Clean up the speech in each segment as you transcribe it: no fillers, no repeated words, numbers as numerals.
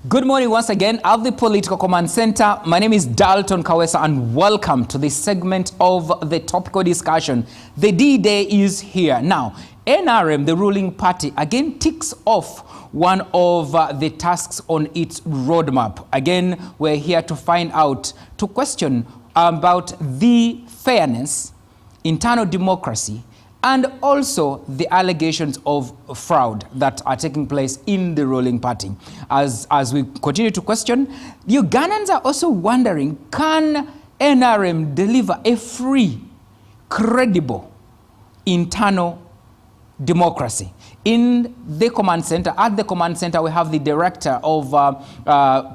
Good morning once again at the Political Command Center. My name is Dalton Kawesa and welcome to this segment of the topical discussion. The D-Day is here. Now, NRM, the ruling party, again ticks off one of the tasks on its roadmap. Again, we're here to find out, to question about the fairness, internal democracy, and also the allegations of fraud that are taking place in the ruling party. As we continue to question, Ugandans are also wondering, can NRM deliver a free, credible, internal democracy? In the command center, at the command center, we have the Director of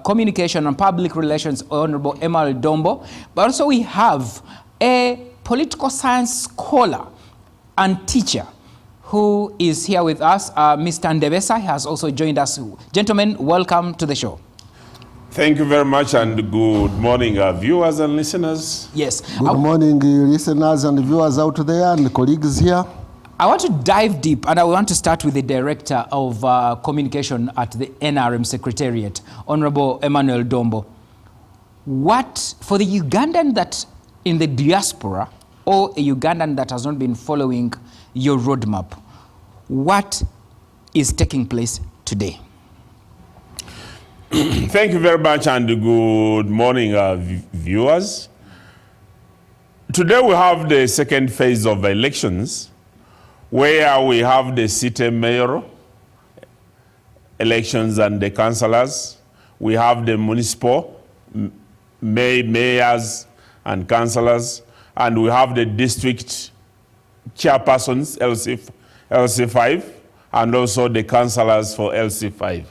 Communication and Public Relations, Honorable Emmanuel Dombo, but also we have a political science scholar and teacher who is here with us. Mr. Ndebesa has also joined us. Gentlemen, welcome to the show. Thank you very much and good morning, viewers and listeners. Yes. Good morning, listeners and viewers out there and colleagues here. I want to dive deep, and I want to start with the Director of Communication at the NRM Secretariat, Honorable Emmanuel Dombo. What, for the Ugandan that in the diaspora, or a Ugandan that has not been following your roadmap, what is taking place today? Thank you very much and good morning, viewers. Today we have the second phase of elections, where we have the city mayoral elections and the councillors. We have the municipal mayors and councillors, and we have the district chairpersons, LC5, and also the councillors for LC5.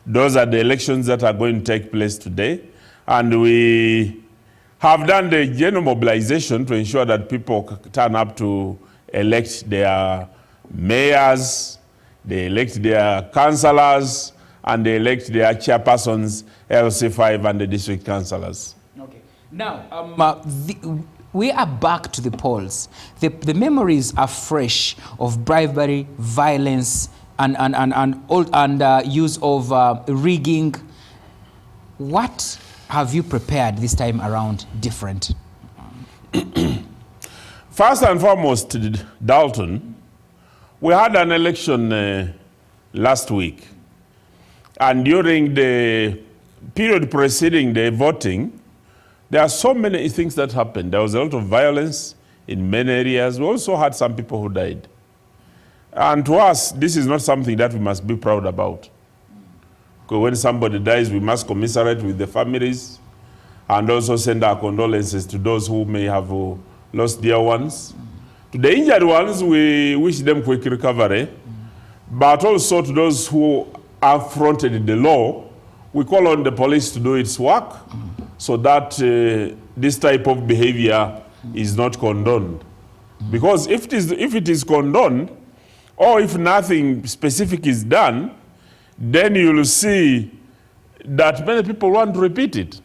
Those are the elections that are going to take place today. And we have done the general mobilization to ensure that people turn up to elect their mayors, they elect their councillors, and they elect their chairpersons, LC5 and the district councillors. Okay. Now, we are back to the polls. The memories are fresh of bribery, violence, and use of rigging. What have you prepared this time around different? First and foremost, Dalton, we had an election last week. And during the period preceding the voting, there are so many things that happened. There was a lot of violence in many areas. We also had some people who died. And to us, this is not something that we must be proud about. Because when somebody dies, we must commiserate with the families and also send our condolences to those who may have lost dear ones. To the injured ones, we wish them quick recovery. But also to those who affronted the law, we call on the police to do its work, so that this type of behavior is not condoned. Because if it is condoned, or if nothing specific is done, then you will see that many people want to repeat it.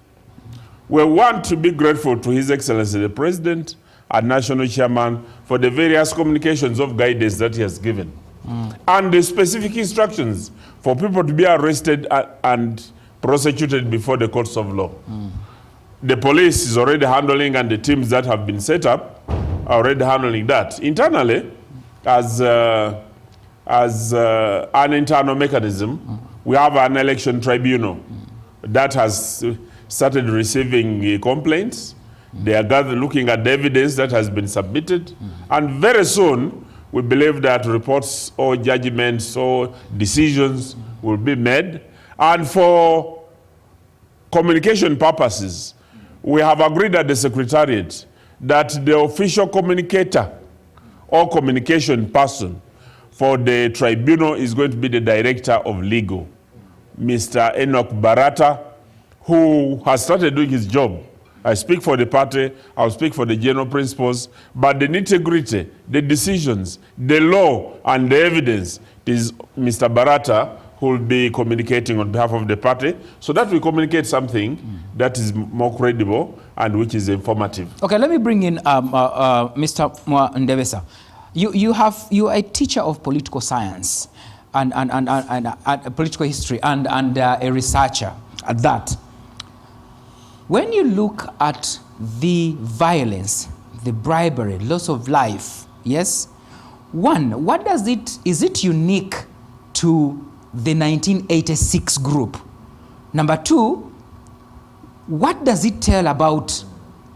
We want to be grateful to His Excellency the President and National Chairman for the various communications of guidance that he has given. And the specific instructions for people to be arrested and prosecuted before the courts of law. The police is already handling, and the teams that have been set up are already handling that. Internally, as an internal mechanism, we have an election tribunal that has started receiving complaints. They are looking at the evidence that has been submitted, and very soon we believe that reports or judgments or decisions will be made. And for communication purposes, we have agreed at the Secretariat that the official communicator or communication person for the tribunal is going to be the Director of Legal, Mr. Enoch Barata, who has started doing his job. I speak for the party, I'll speak for the general principles, but the nitty-gritty, the decisions, the law, and the evidence, it is Mr. Barata who will be communicating on behalf of the party, so that we communicate something that is more credible and which is informative. Okay, let me bring in Mr. Ndebesa. You are a teacher of political science. and political history and a researcher at that. When you look at the violence, the bribery, loss of life, yes, one, what does it, is it unique to the 1986 group? Number two, what does it tell about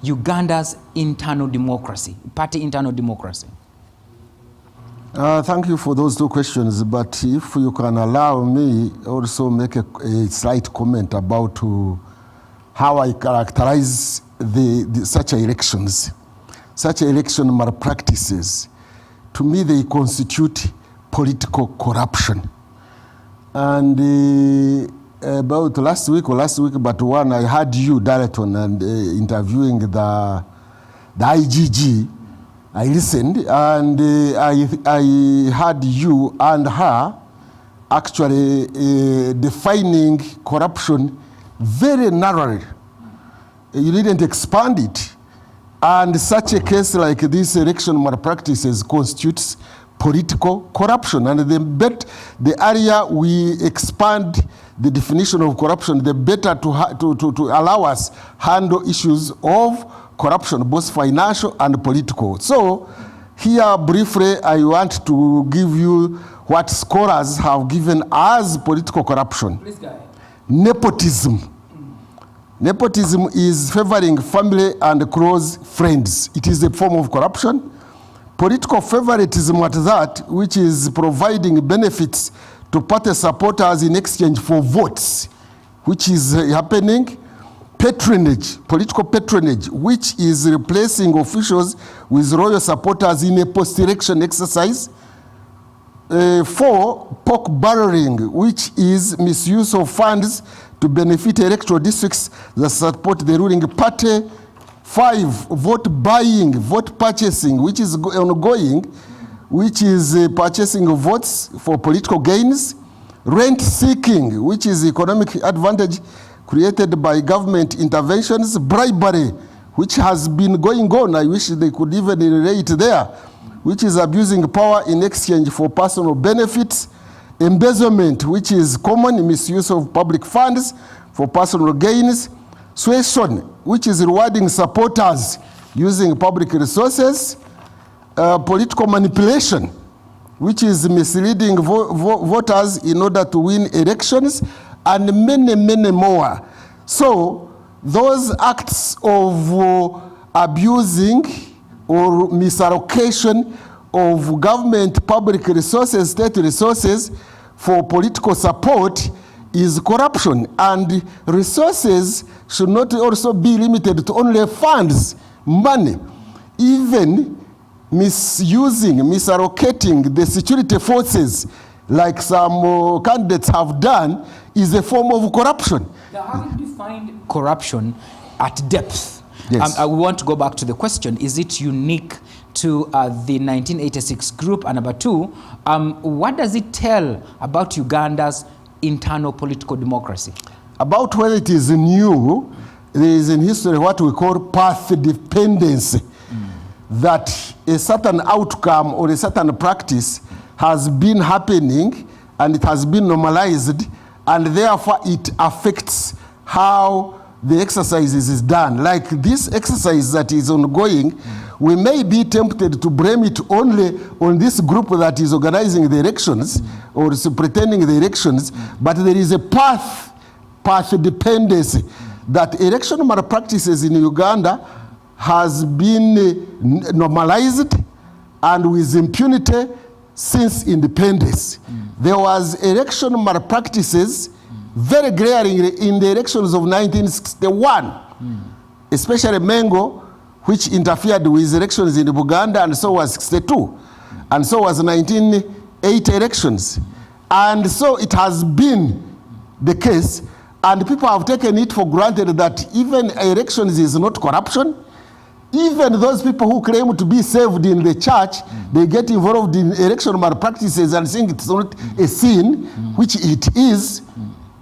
Uganda's internal democracy, party internal democracy? Thank you for those two questions, but if you can allow me also make a slight comment about how I characterize such elections. Such election malpractices, to me they constitute political corruption. And about last week, but one, I had you, Darlton, and interviewing the IGG. I listened, and I had you and her actually defining corruption very narrowly. You didn't expand it. And such a case like this election malpractices constitutes political corruption. And the area we expand the definition of corruption, the better to allow us handle issues of corruption, both financial and political. So here briefly, I want to give you what scholars have given as political corruption. Please go ahead. Nepotism. Nepotism is favoring family and close friends. It is a form of corruption. Political favoritism at that, which is providing benefits to party supporters in exchange for votes, which is happening. Patronage, political patronage, which is replacing officials with royal supporters in a post-election exercise. 4, pork barrelling, which is misuse of funds to benefit electoral districts that support the ruling party. 5, vote buying, vote purchasing, which is ongoing, which is purchasing of votes for political gains. Rent seeking, which is economic advantage created by government interventions. Bribery, which has been going on, I wish they could even relate there, which is abusing power in exchange for personal benefits. Embezzlement, which is common misuse of public funds for personal gains. Suasion, which is rewarding supporters using public resources. Political manipulation, which is misleading voters in order to win elections, and many, many more. So those acts of abusing or misallocation of government public resources, state resources for political support is corruption. And resources should not also be limited to only funds, money. Even misusing, misallocating the security forces like some candidates have done is a form of corruption. Now, how do you define corruption at depth? Yes. We want to go back to the question, is it unique to the 1986 group? And number 2, what does it tell about Uganda's internal political democracy? About whether it is new, there is in history what we call path dependency. That a certain outcome or a certain practice has been happening and it has been normalized, and therefore it affects how the exercise is done. Like this exercise that is ongoing, we may be tempted to blame it only on this group that is organizing the elections or is pretending the elections, but there is a path dependency that election malpractices in Uganda has been normalized and with impunity since independence. There was election malpractices very glaring in the elections of 1961, especially Mengo, which interfered with elections in Uganda, and so was 62, and so was 1980 elections. And so it has been the case, and people have taken it for granted that even elections is not corruption. Even those people who claim to be saved in the church, they get involved in election malpractices and think it's not a sin, which it is,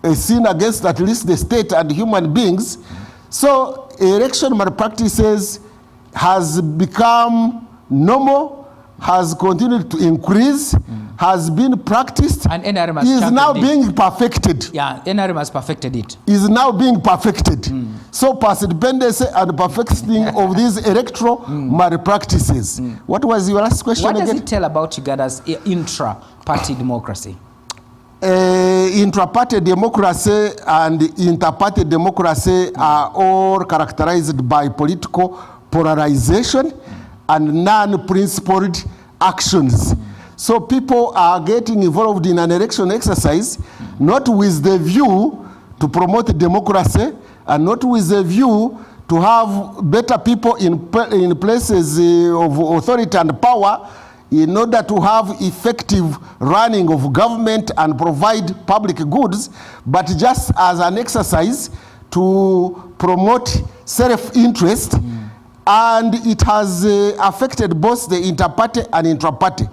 a sin against at least the state and human beings. So election malpractices has become normal has continued to increase, has been practiced, And NRM has is now championed it. being perfected. Yeah, NRM has perfected it. Is now being perfected. So persistency and perfecting of these electoral malpractices. What was your last question What does again? it tell about Uganda's intra-party democracy? Intra-party democracy and inter-party democracy are all characterized by political polarization and non-principled actions. So people are getting involved in an election exercise not with the view to promote democracy and not with the view to have better people in places of authority and power in order to have effective running of government and provide public goods, but just as an exercise to promote self-interest, and it has affected both the inter-party and intra-party.